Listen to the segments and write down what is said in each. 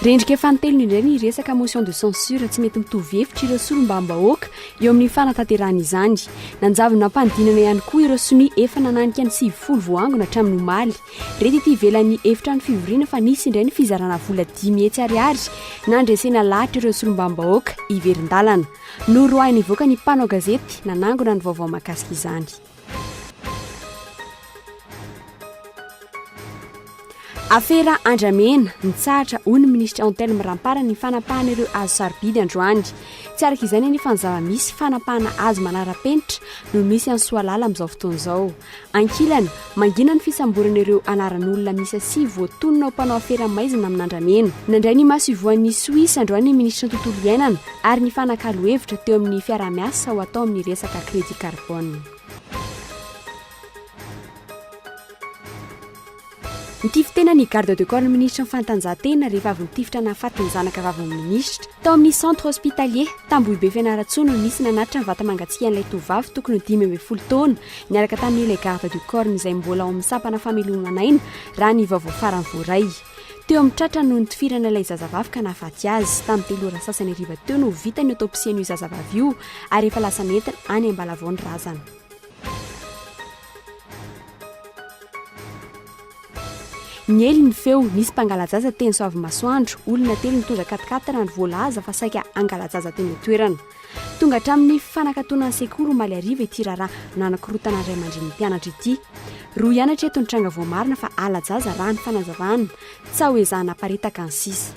rendrika fantelony indray ny resaka motion de censure tsy mety mitovy hevitra ireo solombavam-bahoaka eo amin'ny fanatanterahana izany nanjavona mpanodinana ihany koa ireo sonia efa nananika ny 70 voangona hatramin'ny omaly reto ity ivelan'ny efitra ny fivoriana fa nisy indray ny fizarana vola 10 hetsy ariary nandresena lahatra ireo solombavam-bahoaka iverin-dalana noroahiny ivoaka ny mpanao gazety nanangona ny vaovao mahakasika izany. Afera andramena nitsahatra hoy ny ministra Antelme Rampara ny fanapahana ireo azo sarobidy androany tsy araka izany nefa ny zava-misy fanapahana azo manara-penitra no misy any Soalala amin'izao fotoana izao. Ankilany mangina ny fisamborana ireo anaran'olona misy asy voatonona ho mpanao afera maizina amin'andramena. Nandray ny maso ivoan'ny Suisse androany ny ministra ny tontolo iainana ary ny fanakalo hevitra teo amin'ny fiara-miasa ho atao amin'ny resaka crédit carbone. Nitifitena ny garde de corps ny ministra ny fantanjahantena rehefa avy nitifitra nahafaty ny zanaka vavin'ny ministra tao amin'ny centre hospitalier Tambohibe Fianarantsoa no nisy nanatitra ny vata mangatsiaka an'ilay tovavy tokony 10 taona niaraka tamin'ilay garde de corps izay mbola ao amin'ny sampana famelomana aina raha ny vaovao farany voaray. Teo amin'ny tratra no nitifirana ilay zazavavy ka nahafaty azy tamin'ny 3 ora sasany hariva teo no vita ny autopsie an'io zazavavy io ary efa lasa nentina any Ambalavao ny razana. Niely ny feo nisy mpangalajaza teny Soavy Masoandro olona telo nitondra katikatana ny voalaza fa saika angalajaza teny toerana tonga hatramin'ny fanakatonany sekoly omaly ariva ity raharaha nanakirotana ray aman-dreny mpianatra ity. Roa ianatra eto nitranga voamarina fa alajaza raha ny fanazavana tsy ahoezahana aparitaka ny sisa.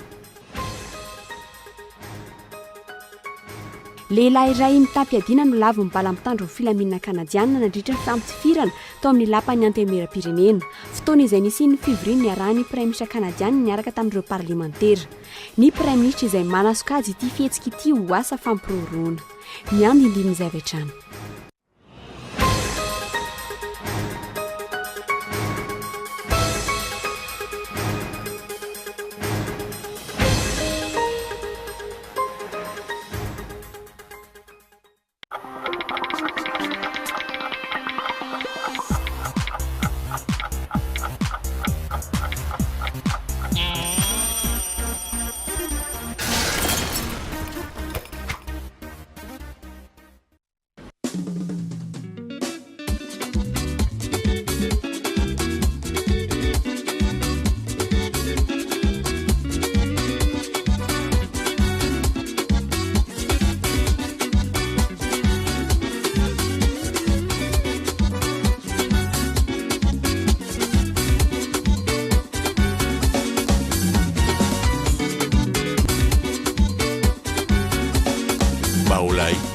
Lehilahy iray mitampiadiana no lavo mibala mitandro ny filaminana kanadiana nandritra ny fampitifirana tao amin'ny lapan'ny antemera-pirenena. Fotoana izay nisy ny fivoriana ny arahany praiminisitra kanadiana niaraka tamin'ireo parlementera. Ny praiminisitra izay manasokajy ity fihetsika ity ho asa fampiroroana. Miandy indinizay avy hatrany.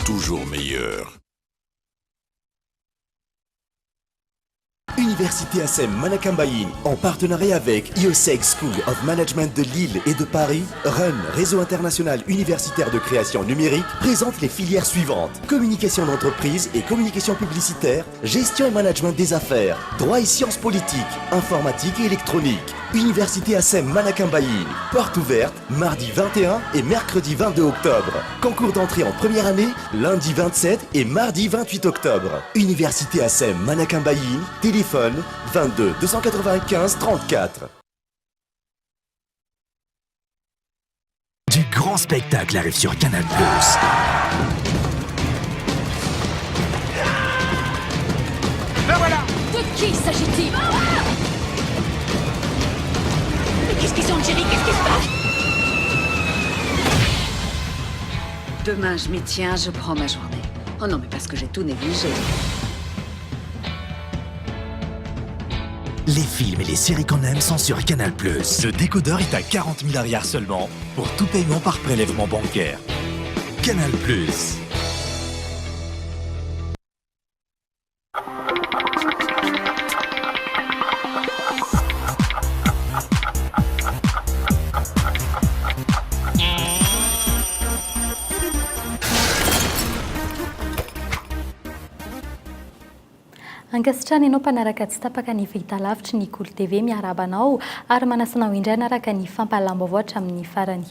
Toujours meilleur. Université assez Manakambaïn, en partenariat avec IOSEG School of Management de Lille et de Paris, RUN, Réseau International Universitaire de Création Numérique, présente les filières suivantes: communication d'entreprise et communication publicitaire, gestion et management des affaires, droit et sciences politiques, informatique et électronique. Université assez Manakambaïn, porte ouverte mardi 21 et mercredi 22 octobre. Concours d'entrée en première année, lundi 27 et mardi 28 octobre. Université assez Manakambaïn, téléphone 22 295 34. Du grand spectacle arrive sur Canal+. Ben voilà! De qui s'agit-il? Mais qu'est-ce qu'ils ont, Jerry? Qu'est-ce qui se passe? Demain, je m'y tiens, je prends ma journée. Oh non, mais parce que j'ai tout négligé. Les films et les séries qu'on aime sont sur Canal+. Le décodeur est à 40 000 arrières seulement pour tout paiement par prélèvement bancaire. Canal+. Ankasitrana ianao mpanaraka tsy tapaka ny fahitalavitra ny KOLO TV miarabanao ary manasanao indray naraka ny fampahalam-baovao hatramin'ny farany.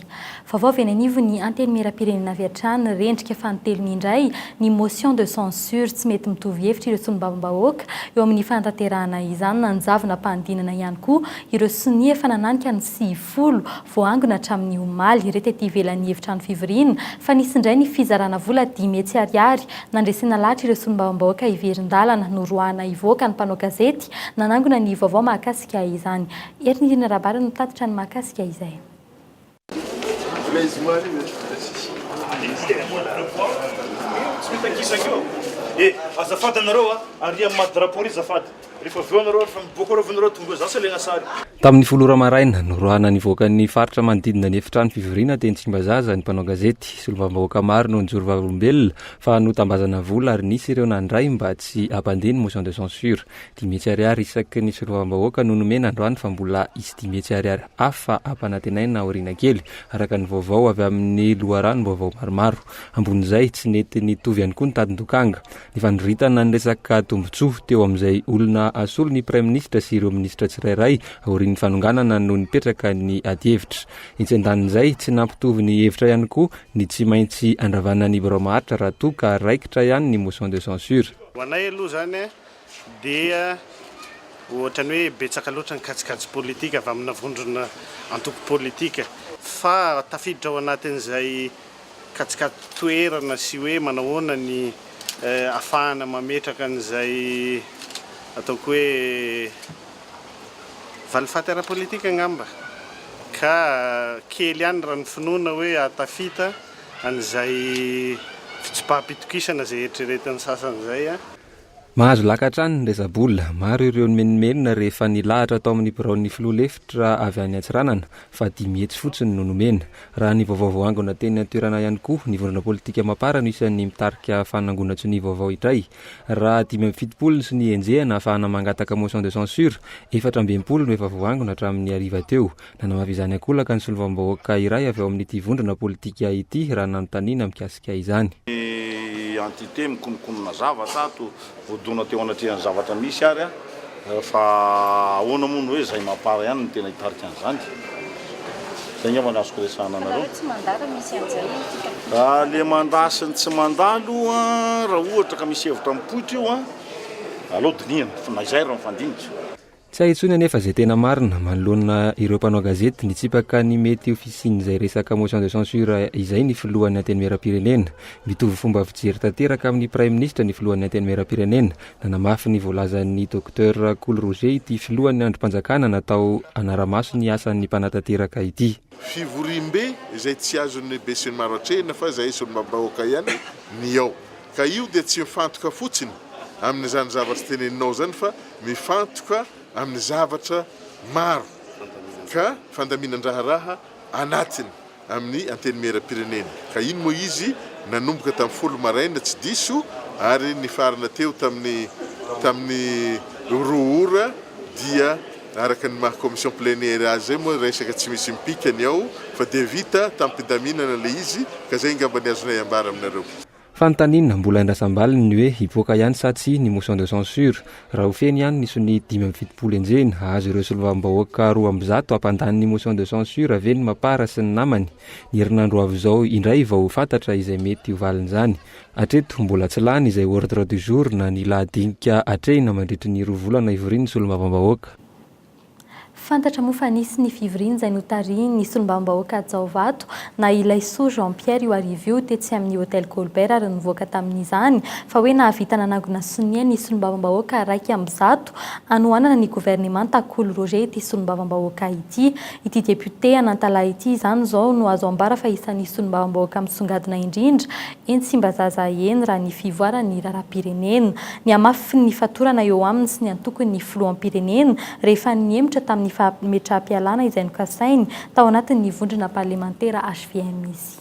Vaovao avy any anivo ny anteny miram-pirenena avy hatrany rendrika fanotelony indray ny motion de censure tsy mety mitovy hevitra ireo solombavambahoaka eo amin'ny fantanterahana izany nanjavona mpanodinana ihany koa ireo sonia efa nananika ny 90 voangona hatramin'ny omaly irety ety ivelan'ny efitrano fivoriana fa nisy indray ny fizarana vola 10 tsy ariary nandresena lahatra ireo solombavambahoaka iverin-dalana noroahana ivoaka ny mpanao gazety nanangona ny vaovao mahakasika izany. Erinirina rabara no tatitra ny mahakasika izay. Azafady anareo aria madrapori azafady. Rehefa veo anareo fa miboaka reo vanareo tonga zasa legna sary. Tamin'ny folora maraina noroahana nivoaka ny faritra manodidina ny efitrano fivoriana teny Tsimbazaza ny mpanao gazety solombavambahoaka maro no nijory vavolombelona fa notambazana vola ary nisy ireo nandray mba tsy hampandeny motion de censure 10 ariary isaky ny solombavambahoaka no nomena androany fa mbola isy 10 ariary hafa hampanantenaina aoriana kely araka ny vaovao avy amin'ny loharano vaovao maromaro ambon'izay tsy nety nitovy ihany koa ny tadin-dokanga ny fandroritana ny resaka tombotsoa teo amin'izay olona asolo ny prime ministre sy ireo ministre tsirairay aorian'ny fanonganana no nipetraka ny ady-hevitra itsendanin'izay tsy nampitovy ny hevitra ihany koa ny tsy maintsy andravana ny biro maharitra raha toa ka raikitra ihany ny motion de censure. Hoanay aloha zany dia ohatra ny hoe betsaka loatra ny katsikatsi politika avy amina vondrona antoko politika fa tafiditra ao anatin'izay katsikatsi toerana sy hoe manahoana ny afahana mametraka an'izay ataoko hoe valifata ara-politika ngamba ka kely ihany raha ny finoana hoe atafita an'izay fitsipaham-pitokisana zay eritreretin'ny sasany zay Mahazo lakatrany ny resabola maro ireo menomenona rehefa nilahatra atao amin'ny biraon'ny filoha lefitra avy any Antsiranana fa 10 fotsiny no nomena raha ny vaovao angona teny toerana ihany koa ny vondrona politika mapara no isan'ny mitarika fanangonatso ny vaovao indray raha 17 sy ny enjehana ahafahana mangataka motion de censure 17 no efa voangona hatramin'ny ariva teo nanamavy izany akolaka ny solombavambahoaka iray avy ao amin'ity vondrona politika ity raha nanontaniana mikasika izany. Entité mikononkonona zavatra ato vodona teo anatrehany zavatra misy ary fa ahoana moa hoe zay mapara ihany ny tena hitarika an'izany zay ngamba azoko resahana anareo le mandasiny tsy mandalo raha ohatra ka misy hevitra mipoitra io aleo dinihana na izay raha mifandinitra. Tsy ahitsony anefa zay tena marina manoloana ireo mpanao gazety nitsipaka ny mety ofisian'izay resaka motion de censure izay ny filohan'ny anteny miram-pirenena mitovy fomba fijery tanteraka amin'ny prime ministre ny filohan'ny anteny miram-pirenena nanamafy ny voalazan'ny docteur Roger ity filohan'ny androm-panjakana natao anaramaso ny asan'ny mpanatanteraka ity. Fivorimbe izay tsy azon'ny be sy ny maro atrehina fa izay solombavambahoaka ihany ny ao ka io dia tsy mifantoka fotsiny amin'izany zavatra teneninao zany fa mifantoka amin'ny zavatra maro ka fandaminan-draharaha anatiny amin'ny anteny miram-pirenena ka iny moa izy nanomboka tamin'ny folo maraina tsy diso ary ny farana teo tamin'ny roa ora dia araka ny maha commission plénière azy zay moa resaka tsy misy mipikany ao fa dia vita tamin'ny mpidaminana le izy ka zay ngamba ny azonay ambara aminareo. Fantanina mbola indrasambaliny ny hoe hivoaka ihany sa tsy ny motion de censure raha ofeny ihany nisy 17 enjehana azo ireo solombavambahoaka 200 hampandany ny motion de censure avy ny mapara sy ny namany ny herinandro avy izao indray vao fantatra izay mety hovalin'izany atreto mbola tsy lany izay ordre du jour na ny lahadinika atrehina mandritry ny 2 volana ivoriany solombavambahoaka. Fantatra moa fa nisy ny fivoriana izay notariny ny solombavambahoaka Vaovao na ilay soa Jean-Pierre io arivo io tetsy amin'ny hôtel Colbert ary nivoaka tamin'izany fa hoe nahavita nanangona sonia ny solombavambahoaka 100 anohanana ny gouvernemanta Roger ity solombavambahoaka ity député anantala ity izany zao no azo ambara fa isan'ny solombavambahoaka misongadina indrindra eny Tsimbazaza eny raha ny fivoarany raharaham-pirenena ny amafy ny fatorana eo aminy sy ny antokony ny filohampirenena rehefa niemitra tamin'ny metra-pialana izay nokasainy tao anatin'ny vondrona parlementaire HVM izy.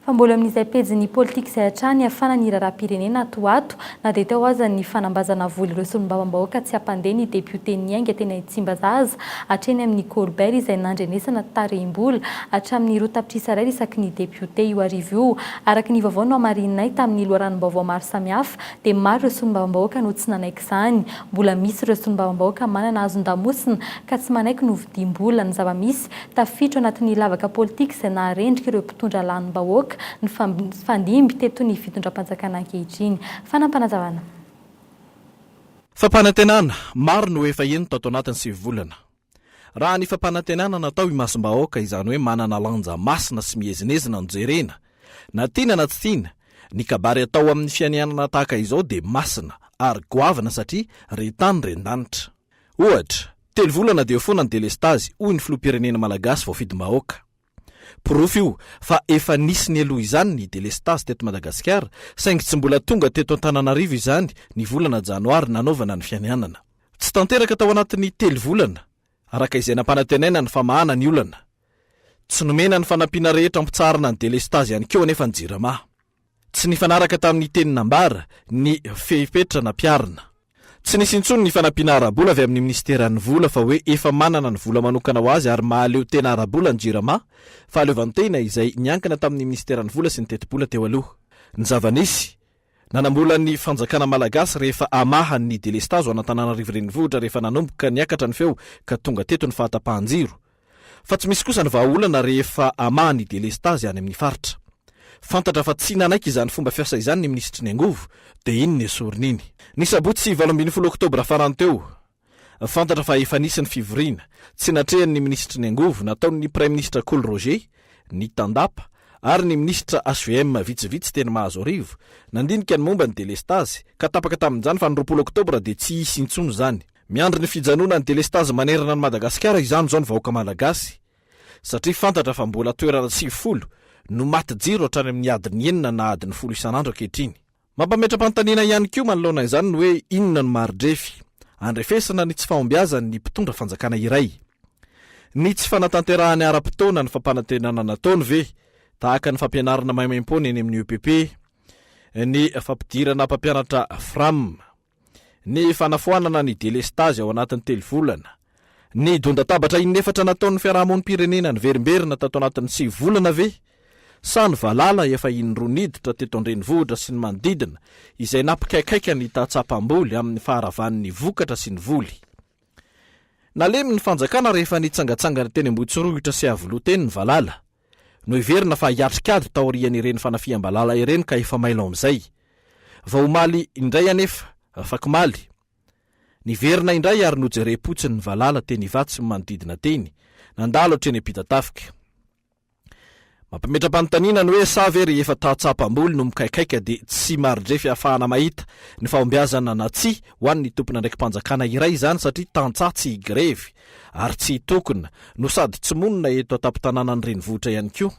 fa mbola amin'izay pejy politique izay hatrany afana ny raharaham-pirenena atoato na dia teo aza ny fanambazana voly ireo solombavambahoaka tsy hampandeha ny député niainga tena Tsimbazaza hatreny amin'ny Colbert izay nandrenesana tarehim-bola hatramin'ny roa tapitrisa iray isaky ny député io arivo io. Araka ny vaovao no hamarinay tamin'ny loharanom-baovao maro samihafa dia maro ireo solombavambahoaka no tsy nanaiky izany. Mbola misy ireo solombavambahoaka manana azon-damosina ka tsy manaiky no vidim-bola ny zava-misy tafiditra anatin'ny lavaka politika izay naharendrika ireo mpitondra lanim-bahoaka ny fandimby teto ny fitondram-panjakana ankehitriny. Fanampanazavana. Fampanantenana maro no efa eno tato anatin'ny 7 volana. Raha ny fampanantenana natao imasom-bahoaka izany hoe manana lanja masina sy miezinezina no jerena na tiana na tsy tiana, ny kabary atao amin'ny fianianana tahaka izao dia masina ary goavana satria retany rendanitra. Ohatra, 3 volana dia foana ny delestazy hoy ny filoham-pirenena malagasy vao fidim-bahoaka. Porofo io fa efa nisy ny aloha izany ny delestazy teto Madagasikara saingy tsy mbola tonga teto Antananarivo izany ny volana janoary nanaovana ny fianianana. Tsy tanteraka tao anatin'ny 3 volana araka izay nampanantenaina ny famahana ny olana. Tsy nomena ny fanampiana rehetra mpitsarana ny delestazy ihany keo anefa ny jirama. Tsy nifanaraka tamin'ny teny nambara ny fepetra na piarina. Tsy nisy intsony ny fanampiana arabola avy amin'ny ministeran'ny vola fa hoe efa manana ny vola manokana ho azy ary mahaleo tena arabola ny jirama fa aleovantena izay niankina tamin'ny ministeran'ny vola sy ny tetibola teo aloha. Ny zava-nisy nanambola ny fanjakana malagasy rehefa amahan ny delestazy ho Antananarivo renivohitra rehefa nanomboka niakatra ny feo ka tonga teto ny fahatapahan-jiro. Fa tsy misy kosa ny vahaolana rehefa amahan ny delestazy any amin'ny faritra. Fantatra fa tsy nanaiky izany fomba fiasa izany ny ministry ny angovo dia iny ny esoriny iny. Ny sabotsy 18 Oktobra farany teo, fantatra fa efa nisy ny fivoriana tsy natrehan'ny ministry ny angovo nataon'ny prime ministre Kolo Roger, ny tandapa ary ny ministra HVM vitsivitsy teny mahazo arivo nandinika ny momba ny delestazy ka tapaka tamin'izany fa ny 20 Oktobra dia tsy hisy intsony izany. Miandry ny fijanona ny delestazy manerana ny Madagasikara izany zao ny vahoaka malagasy satria fantatra fa mbola toerana 90 no maty jiro hatrany amin'ny adiny 9 na adiny 10 isan'andro ankehitriny. Mampametra-panontaniana ihany koa manoloana izany ny hoe inona ny marodrefy andrefesana ny tsy fahombiazany ny mpitondra fanjakana iray. Ny tsy fanatanterahany ara-potoana ny fampanantenana nataony ve tahaka ny fampianarana maimaim-pony eny amin'ny EPP, ny fampidirana mpampianatra FRAM, ny fanafoanana ny delestazy ao anatin'ny 3 volana, ny dondatabatra inefatra nataon'ny fiarahamonim-pirenena ny verimberina tato anatin'ny 6 volana ve? Sa ny valala efa inroniditra teto an-drenivohitra sy ny manodidina izay nampikaikaika ny tahatsapam-boly amin'ny faharavan'ny vokatra sy ny voly. Nalemy ny fanjakana rehefa nitsangatsangana teny Ambohitsirohitra sy Avoloteny ny valala. No iverina fa hiatrikady taoriany ireny fanafiam-balala ireny ka efa mailao amin'izay. Vao omaly indray anefa fakimaly. Niverina indray ary nojerem-potsiny ny valala teny Ivatsy sy manodidina teny. Nandalo hatreny Ampitatafika. Mampametra-panontaniana ny hoe sa very efa tahatsapam-boly no mikaikaika dia tsy marodrefy ahafahana mahita ny fahombiazana na tsy ho an'ny tompona ndraiky mpanjakana iray izany satria tantsatsy grevy ary tsy tokona no sady tsy monina eto atapy-tanàna ny renivohitra ihany koa.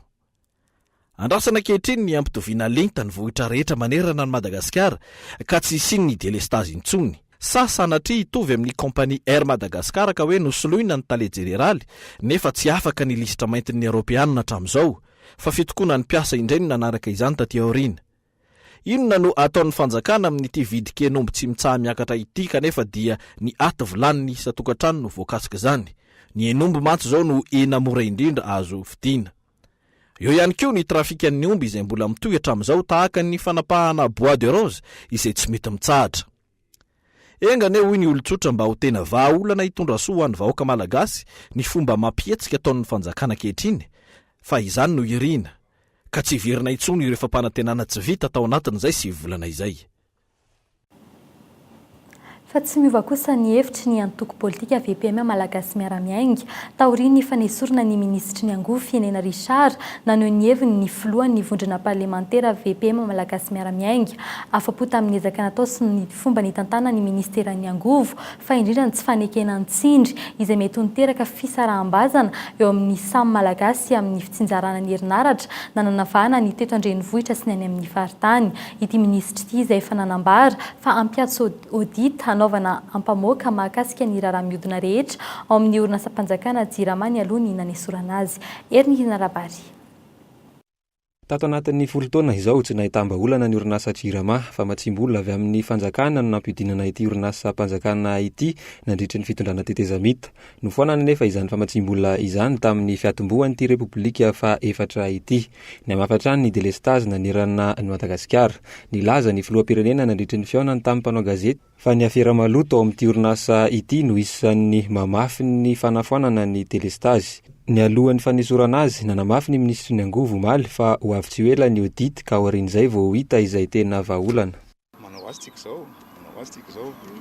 Andrasana ankehitriny ny ampitoviana lenta ny vohitra rehetra manerana ny Madagasikara ka tsy isiny ny delestazy intsony. Sa sanatria hitovy amin'ny kompani Air Madagasikara ka hoe nosoloina ny tale jeneraly nefa tsy afaka ny lisitra maintin'ny Europeanina hatramin'izao fa fitokoana ny mpiasa indray no nanaraka izany taty aoriana. Inona no ataon'ny fanjakana amin'ity vidike nombo tsy mitsaha miakatra ity kanefa dia ny aty volaniny isa-tokantrano no voakasika izany. Ny enombo mantsy izao no ena mora indrindra azo fidiana. Eo ihany koa ny trafikan'ny omby izay mbola mitohy hatramin'izao tahaka ny fanapahana bois de rose izay tsy mety mitsahatra. Engane hoy ny olon-tsotra mba ho tena vahaolana hitondra soa ho an'ny vahoaka malagasy ny fomba mampietsika ataon'ny fanjakana ankehitriny fa izany no irina ka tsy verina intsony ireo fampanantenana tsy vita tao anatin'izay 7 volana izay. Fa tsy miova kosa ny hevitry ny antoko politika VPM malagasy miara-miainga taoriany efa nesorina ny ministry ny angovo fienena Richard naneho ny heviny ny filohan'ny vondrona parlementaire VPM malagasy miara-miainga afapo tamin'ny ezaka natao sy ny fomba nitantana ny ministera ny angovo fa indrindra ny tsy fanekena ny tsindry izay mety ho niteraka fisaraham-bazana eo amin'ny samy malagasy amin'ny fitsinjarana ny herinaratra nananavahana ny teto an-drenivohitra sy ny any amin'ny faritany. Ity ministry ity izay efa nanambara fa ampiatso audit anaovana ampamoaka mahakasika ny raharaha mihodina rehetra ao amin'ny orinasa mpanjakana jirama ny aloha ny nanesorana azy. Eriny Narabary. Tato anatin'ny folo taona izao tsy nahita-mbaolana ny orinasa Jirama fa matsimbola avy amin'ny fanjakana no nampidinana ity orinasa mpanjakana ity nandritra ny fitondrana tetezamita. Nofoanana nefa izany famatsimbola izany tamin'ny fiatombohan'ity repoblika fa efatra ity. Ny amafatrany ny delestage nanerana ny Madagasikara. Nilaza ny filoham-pirenena nandritra ny fiaonany tamin'ny mpanao gazety fa ny afera maloto ao amin'ity orinasa ity no isan'ny mamafy ny fanafoanana ny delestage. Ny alohan'ny fanesorana azy nanamafy ny ministry ny Angovo Maly fa ho avy tsy ela ny audit ka aorian'izay vao hita izay tena vahaolana. Manao azy tika zao.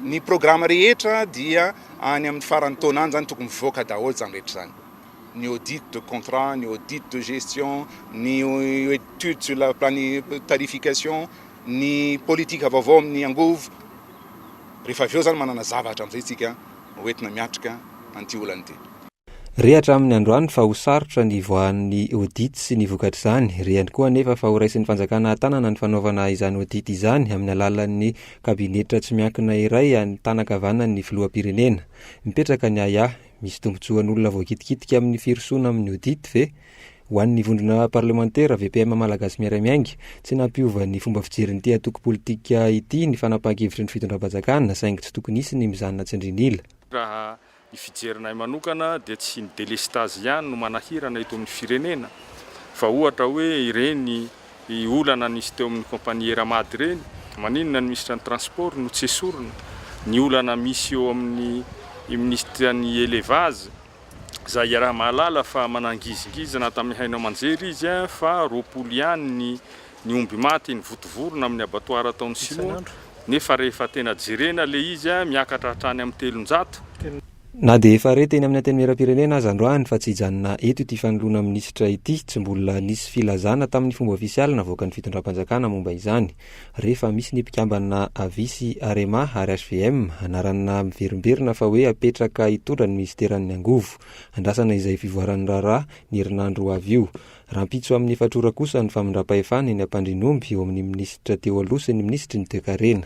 Ny programa rehetra dia any amin'ny farany taona any zany tokony mivoaka daholo zany rehetra zany. Ny audit de contrat, ny audit de gestion, ny étude sur la planification, ny politique vaovao amin'ny Angovo. Rehefa avy eo zany manana zavatra amin'izay tsika hoentina miatrika an'ity olana ity. Rehatra amin'ny androany fa ho sarotra ny voan'ny audit sy ny vokatra izany. Rehany koa anefa fa ho raisin'ny fanjakana tanana ny fanaovana izany audit izany amin'ny alalan'ny kabinetra tsy miankina iray any tanakavanan'ny filoham-pirenena. Mipetraka ny aya, misy tombotsoan'olona voakitikitika amin'ny firosoana amin'ny audit ve? Ho an'ny vondrona parlementaire VPM malagasy miara-miaingy, tsy nampiova ny fomba fijerin'ity atoko politika ity ny fanapahan-kevitry ny fitondram-panjakana saingy tsy tokony isy ny mijanona tsindrinila. Ny fijerinay manokana dia tsy ny delestage ihany no manahirana eto amin'ny firenena fa ohatra hoe ireny olana nisy teo amin'ny kompanie ramady ireny, maninona ny ministra ny transport no tsy esorina, ny olana misy eo amin'ny ministra ny élevage izay raha mahalala fa manangizingizana tamin'ny haino aman-jery izy fa roapolo ihany ny omby maty ny votovorona amin'ny abatoara taon'ny Sinoa nefa rehefa tena jerena le izy miakatra hatrany amin'ny 300. Na dia efa reteny amin'ny anteny miara-pirenena azy androany fa tsy hijanona eto ity fanoloana minisitra ity, tsy mbola nisy filazana tamin'ny fomba ofisialy navoaka ny fitondram-panjakana momba izany. Rehefa misy ny mpikambana avisy Arema ary HVM anarana miverimberina fa hoe apetraka hitondra ny ministeran'ny Angovo. Andrasana izay fivoaran'ny raharaha ny herinandro avy io. Rampitso amin'ny efatrora kosa ny famindra-pahefana ny ampandrinomby eo amin'ny minisitra teo aloha sy ny ministry ny toekarena.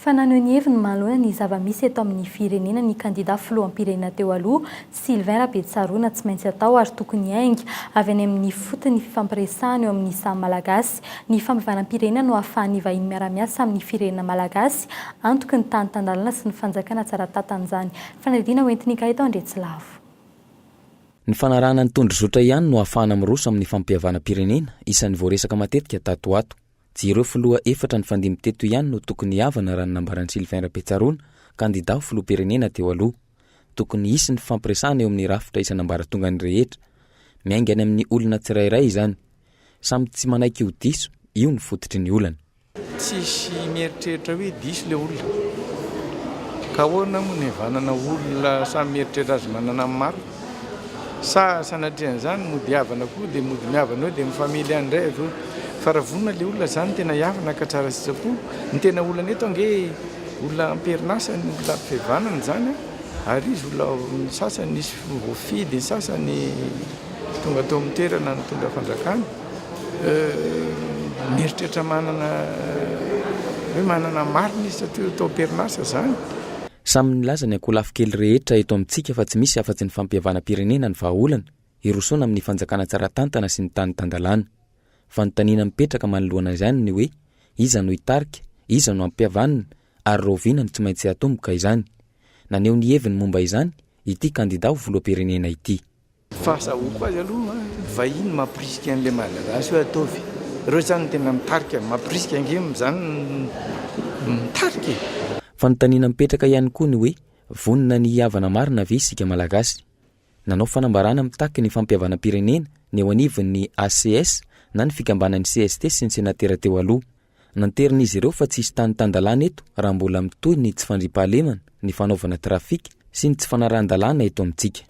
Fa naneho ny heviny manoloana ny zava-misy eto amin'ny firenena ny kandida filoham-pirenena teo aloha Sylvain Rabetsarona tsy maintsy atao ary tokony haingy avy any amin'ny fotony fifampiresahana eo amin'ny samy malagasy. Ny fampivaram-pirenena no ahafahan'ny vahiny miara-miasa amin'ny firenena malagasy antoky ny tany tandalana sy ny fanjakana tsara tatan'izany. Fanadina hoentiny ka eto Andretsilavo. Ny fanarahana ny tondrozotra ihany no ahafahana miroso amin'ny fampihavana-pirenena isan'ny voaresaka matetika tato ato. Jireo filoha efatra ny fandimby teto ihany no tokony havana raha ny nambaran'ny Sylvain Rabetsarona, kandida filoham-pirenena teo aloha. Tokony hisy ny fampiresahana eo amin'ny rafitra isan'ambaratonga ny rehetra. Miainga any amin'ny olona tsirairay izany. Samy tsy manaiky ho diso, io ny fototry ny olana. Tsisy mieritreritra hoe diso le olona. Ka ahoana moa ny vanana olona samy mieritreritra azy manana maro. Sa sanatrian'izany mody havana koa dia mody mihavana eo dia mifamily andray avy eo. Fa raha vonona le olona zany tena havana ka tsara sitrapo. Ny tena olana eto ange olona amperinasa ny olona ampivanana zany ary izy olona sasany nisy voafidy, sasany tonga tao amin'ny toerana nitondra fanjakana. Mieritreritra manana marina izy satria tao amperinasa zany. Samy nilaza ny akolafo kely rehetra eto amintsika fa tsy misy afa-tsy ny fampihavana-pirenena ny vahaolana, irosoana amin'ny fanjakana tsara tantana sy ny tany tandalana. Fa nytanina mipetraka manoloana izany ny hoe iza no hitarika, iza no ampihavanina ary roviana no tsy maintsy atomboka izany. Naneho ny heviny momba izany ity kandida ho filoham-pirenena ity. Fahasahoako azy aloha vahiny mampirisika an'ilay malagasy hoe ataovy. Ireo zany tena mitarika, mampirisika angemy zany mitarika. Fa nytanina mipetraka ihany koa ny hoe vonona ny havana marina ve isika malagasy. Nanao fanambarana mitaky ny fampihavana-pirenena ny eo anivon'ny ACS na ny fikambanan'ny CST sy ny senatera teo aloha. Nanterin'izy ireo fa tsy hisy tany tandalana eto raha mbola mitohy ny tsy fandriampahalemana, ny fanaovana trafika sy ny tsy fanarahan-dalàna eto amintsika.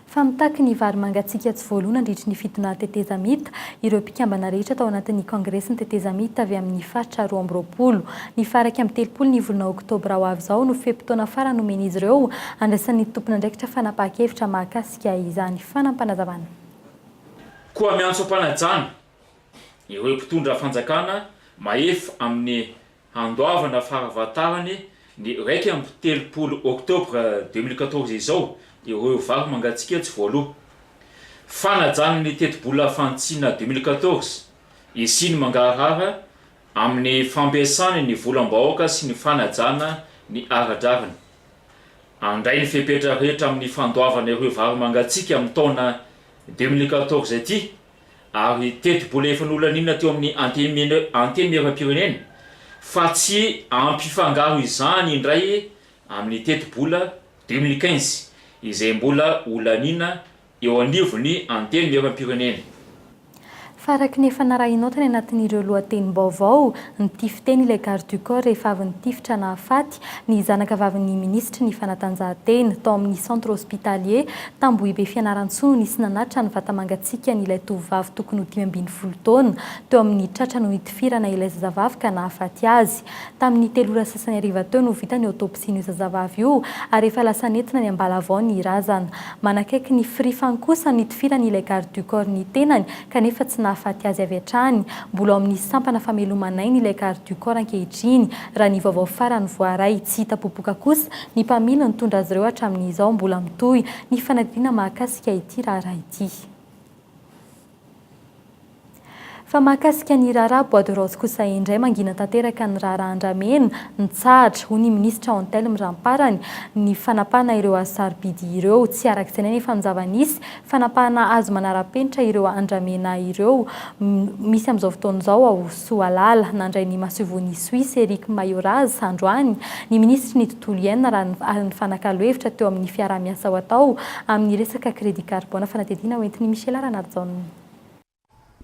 Fa mitaky ny vary mangatsiaka tsy voalohana andritra ny fitonana tetezamita, ireo mpikambana rehetra tao anatin'ny kongresy ny tetezamita avy amin'ny faritra 2020. Ny faraky amin'ny 30 ny volana Oktobra ho avy izao no fe-potoana farany nomen'izy ireo andraisan'ny tompona andraikitra fanapahan-kevitra mahakasika izany fanampanazavana. Koa miantso ampanajana ireo mpitondra fanjakana maefa amin'ny handoavana fahavatarany ny 30 Oktobra 2014 izao ireo vary mangatsiaka tsy voaloha. fanajana ny teti-bola fantsina 2014 isiny mangarahara amin'ny fampiasana ny volam-bahoaka sy ny fanajana ny aradrariny andray ny fepetra rehetra amin'ny fandoavana ireo vary mangatsika amin'ny taona 2014 ity ary teti-bola efa n'olanina teo amin'ny antenimieram-pirenena fa tsy ampifangaro izany indray amin'ny teti-bola 2015 izay mbola olanina eo anivony antenimieram-pirenena. Faraky nefa narahinao tany anatin'ireo lohateny vaovao nitifiteny ilay garde du corps rehefa avy nitifitra nahafaty ny zanaka vavin'ny ministra ny fanatanjahantena tao amin'ny centre hospitalier Tambohibe Fianarantsony nisy nanatra ny vatamangatsika n'ilay tovovavy tokony ho 12 taona teo amin'ny tratrano nitifirana ilay zazavavy ka nahafaty azy. Tamin'ny 3 ora sasany hariva teo no vita ny autopsie ny zazavavy io ary efa lasa nentina ny ambalavao ny razana. Manakaiky ny firifany kosa nitifirana ilay garde du corps ny tenany kanefa tsy nahafaty azy avy hatrany. Mbola amin'ny sampana famelomanainy ilay garde du corps ankehitriny raha ny vaovao farany voaray tsy hita popoka kosa ny mpamily nitondra azy ireo hatramin'izao mbola mitohy ny fanadina mahakasika ity raharaha ity. Fa mahakasika ny raharaha bois de rose kosa indray mangina tanteraka ny raharaha andramena nitsahatra ho ny ministra Antelme Ramparany ny fanapahana ireo asarobidy ireo tsy arak'izay nefa ny zava-nisy fanapahana azo manara-penitra ireo andramena ireo misy amin'izao fotoan'izao ao Soalala nandray ny masovony Suisse Eric Mayoraz androany ny ministra ny tontolo iainana raha ny fanakalo-hevitra teo amin'ny fiarah-miasa ho atao amin'ny resaka crédit carbone fanatediana hoentin'ny Michel Ranardzon.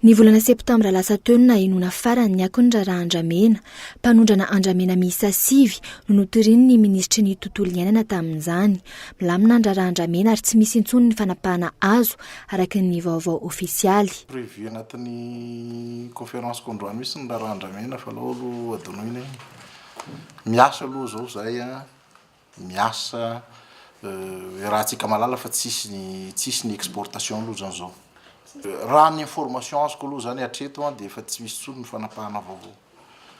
Ny volana septambra lasa teo na inona farany ny akony raharaha andramena mpanondrana andramena miisa 7 no notiriny ny ministra ny tontolo iainana tamin'izany. Milamina ny raharaha andramena ary tsy misy intsony ny fanapahana azo araka ny vaovao ofisialy. Prévu anatin'ny conférence condroany misy ny raharaha andramena fa aloha adonoina miasa aloha zao zay miasa raha tsika malala fa tsisy ny exportation aloha zany zao. Raha ny information azoko aloha zany hatreto dia efa tsy misy tsony ny fanapahana vaovao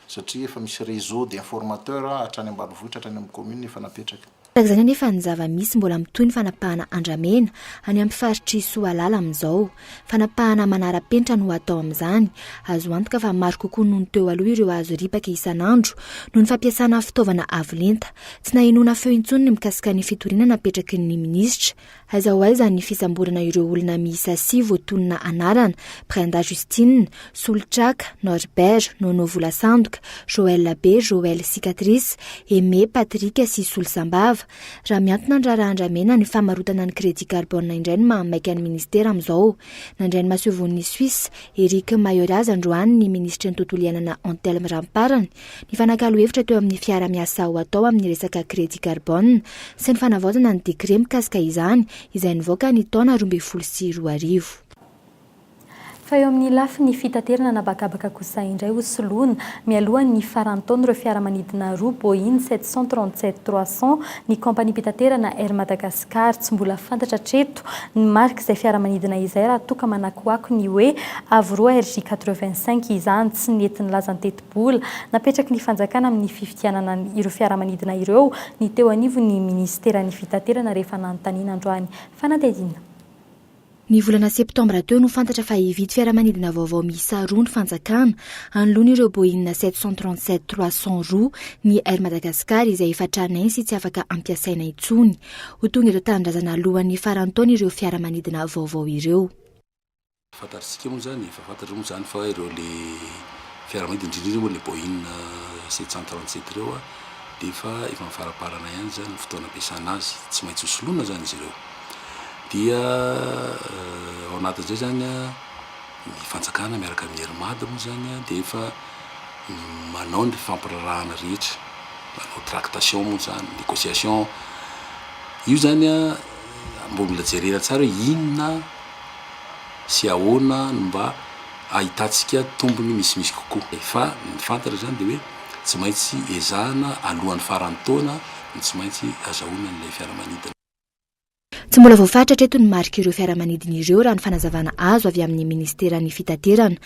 satria efa misy réseau d'informateur hatrany ambanivohitra hatrany amin'ny commune efa napetraka. Araka izany nefa ny zava-misy mbola mitohy ny fanapahana andramena any amin'ny faritry Soalala amin'izao. Fanapahana manara-penitra no atao amin'izany. Azo antoka fa maro kokoa noho ny teo aloha ireo azo ripaka isan'andro noho ny fampiasana fitaovana avo lenta. Tsy nahinona feo intsony ny mikasika ny fitoriana napetraky ny ministra. Aiza ho aiza ny fisamborana ireo olona miisa 6 voatonona anarana: Brenda Justine, Soltraka, Norbert, Nono Volasandoka, Joël Labe, Joël Cicatrice, Aimé Patrick sy Solsambava. Raha miantona ny raharaha andramena ny famarotana ny crédit carbone indray no mahamaika ny ministera amin'izao. Nandray ny masovon'ny Suisse Eric Mayoraz androany ny ministra ny tontolo iainana Antelme Ramparany ny fanakalo-hevitra teo amin'ny fiarah-miasa ho atao amin'ny resaka crédit carbone sy ny fanavaozana ny décret mikasika izany izay nivoaka ny taona 2022. Fa eo amin'ny lafiny fitaterana nabakabaka kosa indray hosoloana mialoha ny farantaona ireo fiaramanidina roa Boeing 737-300 ny kompania mpitaterana Air Madagascar tsy mbola fantatra treto ny marika izay fiaramanidina izay raha toka manakoako ny hoe Avro RJ85 izany tsy nety nilazany teti-bola napetraky ny fanjakana amin'ny fifitianana ireo fiaramanidina ireo ny teo anivo ny ministeran'ny fitaterana rehefa nanontaniana androany fanatedina. Ny volana septambra teo no fantatra fa hividy fiaramanidina vaovao miisa 2 ny fanjakana anoloana ireo Boeing 737-300 roa ny Air Madagascar izay efa tranainy sy tsy afaka ampiasaina intsony. Ho tonga ireo tanindrazana alohan'ny farantaona ireo fiaramanidina vaovao ireo. Fantatsika moa zany efa fantatra moa zany fa ireo le fiaramanidina indrindra moa le Boeing 737 ireo dia efa mifaraparana ihany zany ny fotoana ampiasana azy, tsy maintsy hosoloana zany izy ireo. Dia ao anatin'izay zany ny fanjakana miaraka amin'ny Hermada moa zany dia efa manao ny fampirarahana rehetra, manao tractation moa zany, négociation. Io zany mbola jerena tsara hoe inona sy ahoana no mba ahitantsika tombony misimisy kokoa. Fa ny fantatra zany dia hoe tsy maintsy ezahana alohan'ny farantaona, tsy maintsy azahoana n'ilay fiaramanidina. tsy mbola voafatratra eto ny marika ireo fiaramanidina ireo raha ny fanazavana azo avy amin'ny ministerany fitaterana.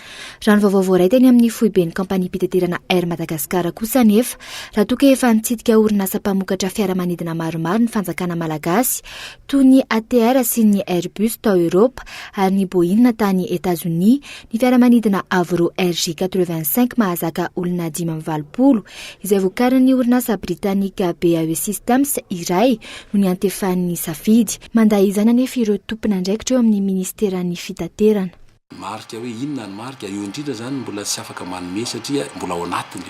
Raha ny vaovao voaraitany amin'ny foiben'ny kampania mpitaterana Air Madagasikara kosa nefa raha toka efa nitsidika orinasa mpamokatra fiaramanidina maromaro ny fanjakana malagasy toy ny attirer sy ny Airbus tao Europa ary ny Boeing tany États-Unis, ny fiaramanidina Avro RJ85 mahazaka olona 520 izay vokarin'ny orinasa britanika BAE Systems iray no ny antefan'ny safidy. Mandaizana nefa ireo tompona ndraikitra eo amin'ny ministerany fitaterana. Marika hoe inona ny marika io indrindra zany mbola tsy afaka manome satria mbola ao anatiny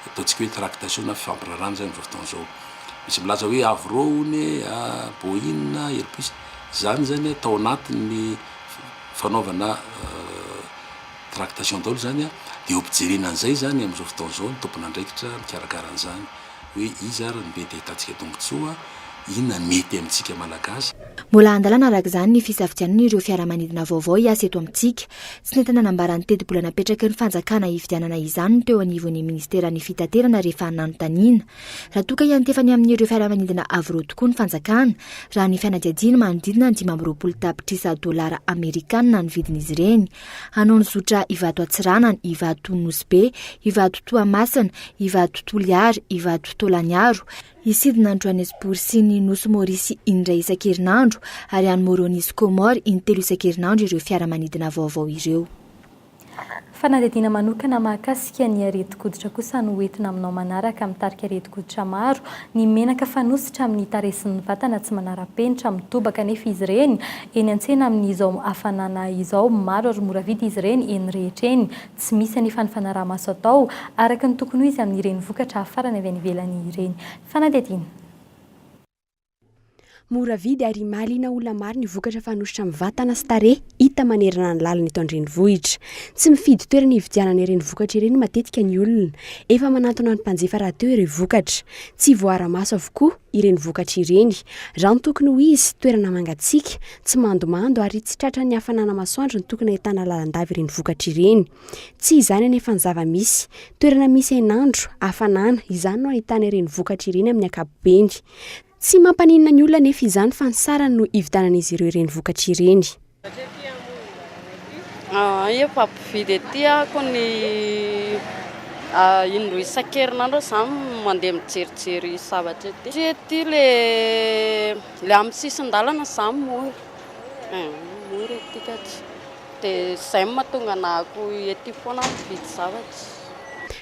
ataontsika hoe tractation na fifampirarana zany fotoana zao. Misy milaza hoe Avro ny Boeing Airbus zany zany atao anatiny fanaovana tractation daholo zany dia objerena an'izay zany amin'izao fotoana zao ny tompona ndraikitra mikarakaran'izany hoe izy ary ny mety ahitantsika tombontsoa inona ny mety amintsika malagasy. Mbola andalana araka izany ny fisafidianana ireo fiaramanidina vaovao hiasa eto amintsika. Tsy nentana nambarany teti-bola napetraky ny fanjakana hividianana izany teo anivon'ny ministerany fitaterana rehefa nanontaniana. Raha toka iantefany amin'ireo fiaramanidina Avro tokoa ny fanjakana, raha ny fianadiadiana manodidina ny 520 tapitrisa dolara amerikanina ny vidin'izy ireny. Hanao ny zotra Ivato Atsiranana, Ivato Nosbe, Ivato Toamasina, Ivato Toliary, Ivato Tolaniaro. Isidina ny Johannesburg sy ny Nosy Maurice indray isan-kerinandro ary any Moronis Comore intelo isan-kerinandro ireo fiaramanidina vaovao ireo. Fanadidina manokana mahakasika ny areti-koditra kosa no entina aminao manaraka mitarika areti-koditra maro, ny menaka fanositra amin'ny taresin'ny vatana tsy manara-penitra mitobaka nefa izy ireny eny an-tsena amin'izao hafanana izao maro ary mora vidy izy ireny eny rehetra eny, tsy misy anefa ny fanaraha-maso atao araka ny tokony izy amin'ireny vokatra afarany avy any ivelany ireny. Fanadidina. Mora vidy ary mahaliana olona maro ny vokatra fanositra amin'ny vatana sy tarehy hita manerana ny lalana eto an-drenivohitra. Tsy mifidy toerana hividianana ireny vokatra ireny matetika ny olona. Efa manantona ny mpanjifa raha teo ireo vokatra. Tsy voara-maso avokoa ireny vokatra ireny. Raha ny tokony ho izy toerana mangatsiaka, tsy mandomando ary tsy tratra ny hafanana masoandro ny tokony ahitana lalandava ireny vokatra ireny. Tsy izany anefa ny zava-misy. Toerana misy ainandro, hafanana, izany no ahitana ireny vokatra ireny amin'ny ankapobeny. Tsy mampaninona ny olona nefa izany fa ny sarany no hividianan'izy ireo ireny vokatra ireny. Efa mpividy ety ako ny indroa isan-kerinandro izany mandeha mijerijery zavatra ety. Ety le amin'ny sisin-dalana izany mora ety katsy. Dia izay mahatonga anako ety foana mividy zavatra.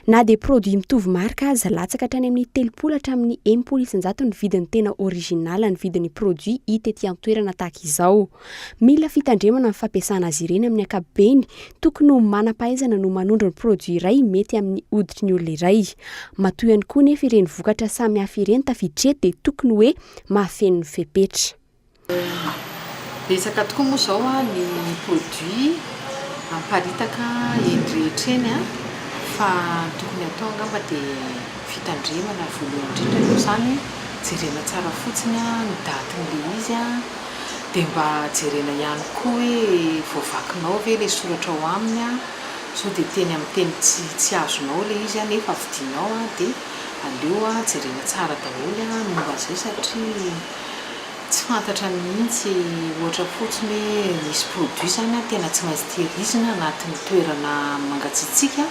Na dia produit mitovy marika aza latsaka hatrany amin'ny 30 hatramin'ny 100 ny vidin'ny tena original ny vidin'ny produit hita ety an-toerana tahaka izao. Mila fitandremana ny fampiasana azy ireny amin'ny ankapobeny, tokony ho manam-pahaizana no manondro ny produit iray mety amin'ny hoditry ny olona iray. Matoy ihany koa nefa ireny vokatra samy hafa ireny tafiditra dia tokony hoe mahafeno ny fepetra. Betsaka tokoa moa izao ny produit amparitaka eny rehetra eny fa tokony atao angamba dia fitandremana voalohany indrindra io izany jerena tsara fotsiny ny datin'ilay izy dia mba jerena ihany koa hoe voavakinao ve ilay soratra ao aminy sao dia teny amin'ny teny tsy azonao ilay izy nefa vidinao dia aleo jerena tsara daholo momba izay satria tsy fantatra mihitsy ohatra fotsiny hoe misy produit zany tena tsy maintsy tehirizina anatin'ny toerana mangatsiatsika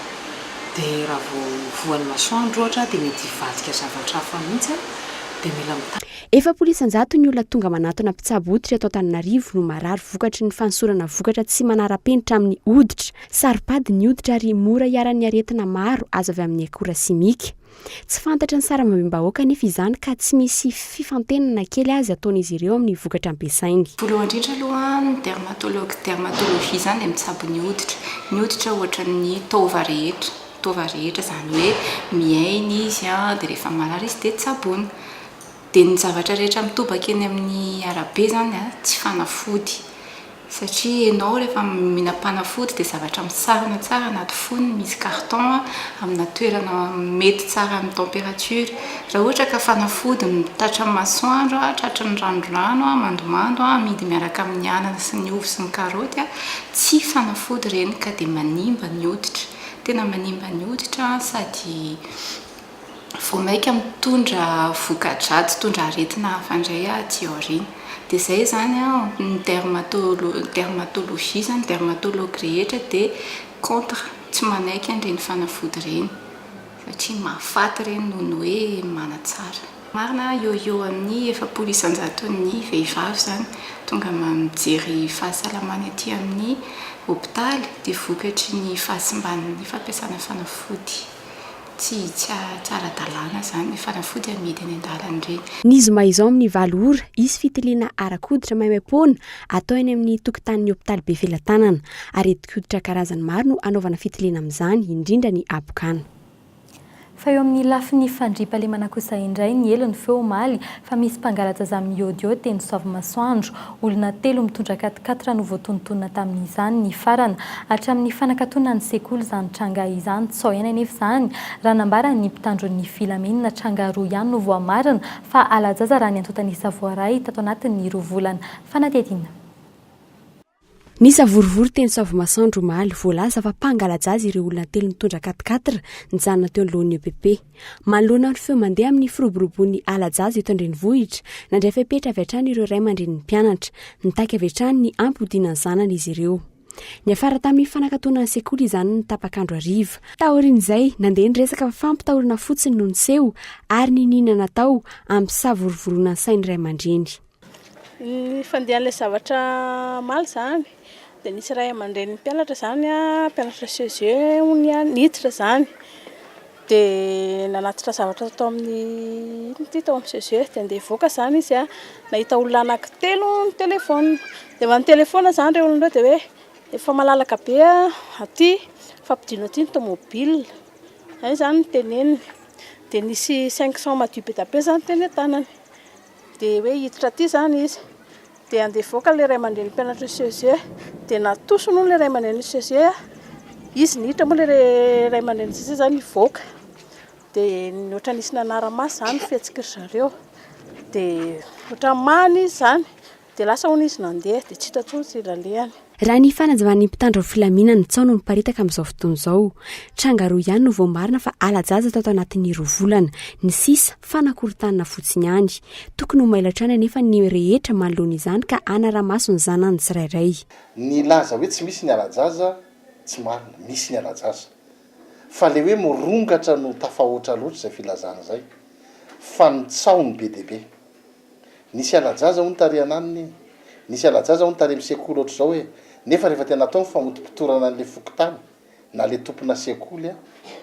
dia raha voan'ny masoandro ohatra dia mety hivadika zavatra hafa mihitsy dia mila Efa polisan-jato ny olona tonga manatona mpitsabo hoditra eto Antananarivo no marary vokatry ny fansorana vokatra tsy manara-penitra amin'ny hoditra. Saripady ny hoditra ary mora hiaran'ny aretina maro azo avy amin'ny akora simika. Tsy fantatra ny sarambabem-bahoaka nefa izany ka tsy misy fifantenana kely azy ataon'izy ireo amin'ny vokatra ampiasainy. Voalohany indrindra aloha ny dermatologie zany mitsabo ny hoditra. Ny hoditra ohatra ny tova rehetra zany hoe miainy izy dia rehefa marary izy dia tsaboina. Dia ny zavatra rehetra mitobaka eny amin'ny arabe zany tsy fanafody satria ianao rehefa mihina-panafody dia zavatra misarona tsara anaty fonony misy carton amina toerana mety tsara amin'ny température. Raha ohatra ka fanafody mitratra amin'ny masoandro tratra ny randorano mandomando amidy miaraka amin'ny anana sy ny ovy sy ny karaoty tsy fanafody ireny ka dia manimba ny hoditra, tena manimba ny hoditra sady voamaika mitondra voka-dratsy tondra aretina hafandray aty aoriana dia izay zany ny dermatologie zany dermatologue rehetra dia contre tsy manaiky an'ireny fanafody ireny satria mahafaty ireny noho ny hoe manatsara. Marina eo amin'ny 700 ny vehivavy zany tonga mijery fahasalamany aty amin'ny hôpitaly dia vokatry ny fahasimban'ny fampiasana fanafody tsy tsara-dalàna zany ny fanafody amidy any an-dalana ireny. Ny zoma izao amin'ny valora isy fitiliana arakoditra maimaim-poana atao eny amin'ny tokotanin'ny hôpitaly be Velantanana ary etikoditra karazany maro no anaovana fitiliana amin'izany indrindra ny apokana. Fa eo amin'ny lafin'ny fandriampahalemana kosa indray ny elo ny feo omaly fa misy mpangalatsaza miôdio teny Soavy Masoandro olona 3 mitondra 4 no voatonontonona tamin'izany ny farana hatramin'ny fanakatonana ny sekoly izany tranga izany tsy sao ihany anefa izany raha nambara ny mpitandron'ny filamenina tranga 2 ihany no voamarina fa alajaza raha ny antotanisa voaray tato anatin'ny 2 volana fanatedina. Nisa vorovory teny Soavy Masoandro omaly voalaza fa mpangalajaza ireo olona 3 mitondra 4 nijanona teo anoloan'ny EPP. Manoloana ny feo mandeha amin'ny firoborobon'ny alajaza eto an-drenivohitra nandray fepetra avy hatrany ireo ray aman-dren'ny mpianatra nitaiky avy hatrany ny ampodiana zanany izy ireo. Ny afara tamin'ny fanakatonana sekoly izany ny tapakandro ariva. Taorin'izay nandeha niresaka fa fampitahorana fotsiny no niseho ary ny nina natao ampisavorovoroana ny sain'ny ray aman-dreny. Ny fandehan'ilay zavatra maly zany dia nisy ray aman-dren'ny mpianatra zany mpianatra CGE niditra zany dia nanatitra zavatra tao amin'ny tao amin'ny CGE dia andeha voaka zany izy nahita olona anankitelo ny telefona dia va ny telefona zany ireo olona dia hoe efa malalaka be aty fampidino aty ny tomobile izay zany ny teneniny dia nisy 500 madio be tabe zany teny an-tanany dia hoe hiditra aty zany izy dia andeha voaka ilay ray aman-dren'ny mpianatra CGE dia natosony ilay ray aman-dren'ny CGE izy niditra moa ilay ray aman-dren'ny CGE zany voaka dia ohatran'ny nisy nanara-maso zany fihetsika zareo dia ohatran'ny mamy izy zany dia lasa hono izy nandeha dia tsy hita intsony tsy lalehany. Raha ny fanazavany mpitandro filaminana ny tsao no miparitaka amin'izao fotoana izao. Tranga 2 ihany no voamarina fa alajaza tao anatin'ny 2 volana. Ny sisa fanakorontanana fotsiny ihany. Tokony ho mailatrana anefa ny rehetra manoloana izany ka anara-maso ny zanany tsirairay. Ny laza hoe tsy misy ny alajaza tsy marina, misy ny alajaza. Fa le hoe morongatra no tafahoatra loatra izay filazana izay. Fa ny tsao ny be dia be. Nisy alajaza ho ny tarihananiny, nisy alajaza ho ny tary amin'ny sekoly ohatr' izao hoe nefa rehefa tena atao ny famotim-pitorana an'ilay fokotany na le tompona sekoly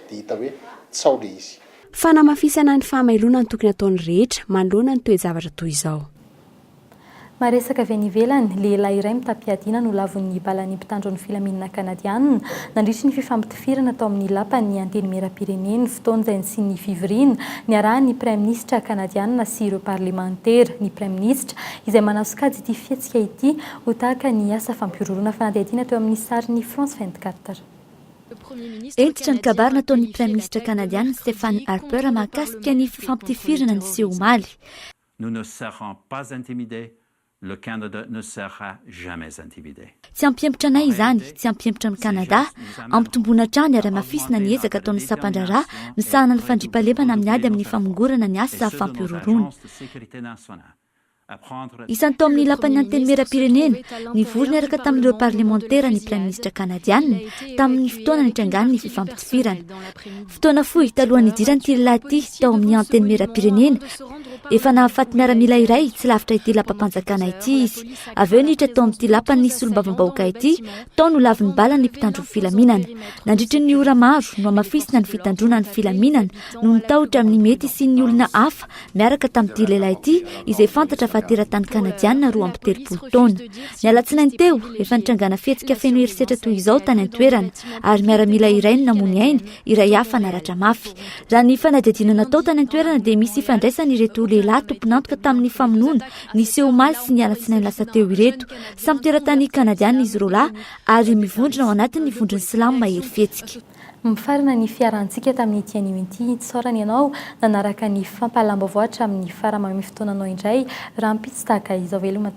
dia hita hoe tsao le izy. Fanamafisana ny fahamailona ny tokony ataony rehetra manoloana ny toe-javatra toy izao. Maresaka avy any ivelany, lehilahy iray mitapiadiana no lavon'ny balan'ny mpitandro ny filaminana kanadianina nandritry ny fifampitifirana tao amin'ny lapan'ny anteny mera-pireneny fotoana izay sy ny fivoriana niarahan'ny praiminisitra kanadianina sy ireo parlemantera ny praiminisitra izay manao sokajy ity fihetsika ity ho tahaka ny asa fampiororona fanadihadiana teo amin'ny sarin'ny France 24. Entitra ny kabary nataon'ny praiminisitra kanadiana Stéphane Harper mahakasika ny fifampitifirana ny seho omaly. Nous ne serons pas intimidés. Le Canada ne sera jamais intimidé. Tsy ampiempotra anay izany, tsy ampiempotra ny Kanada, ampitomboana hatrany ary amafisina ny ezaka ataon'ny sapan-draharaha misahana ny fandriampahalemana amin'ny ady amin'ny famongorana ny asa fampiororona. Isany tao amin'ny lapan'ny anteny mera-pirenena, nivory niaraka tamin'ireo parlemantera ny praiminisitra kanadianina tamin'ny fotoana nitrangan'ny fifampitifirana. Fotoana fohy talohan'ny idirany ity lehilahy ity tao amin'ny anteny mera-pirenena, efa nahafaty miaramila iray tsy lavitra ity lapam-panjakana ity izy. Avy eo niditra tao amin'ity lapan'ny solombavam-bahoaka ity, tao no lavin'ny balany mpitandro filaminana. Nandritry ny ora maro no amafisina ny fitandrona ny filaminana no nitahotra amin'ny mety sy ny olona hafa miaraka tamin'ity lehilahy ity izay fantatra fa teratany kanadianina 2 taona. Ny alatsinainy teo efa nitrangana fihetsika feno herisetra toy izao tany an-toerana ary miaramila iray no namony ainy iray hafa naratra mafy. Raha ny fanadihadiana natao tany an-toerana dia misy ifandraisany ireto lehilahy tompon'antoka tamin'ny famonoana ny seho omaly sy ny alatsinainy lasa teo ireto. Samy teratany kanadianina izy roa lahy ary mivondrona ao anatin'ny vondron'ny silamo mahery fihetsika. Mifarana ny fiarantsika tamin'ny tianio inty tsaorany ianao nanaraka ny fampahalamba voatra amin'ny faramamy fotoananao indray raha mpitsy tahaka izao veloma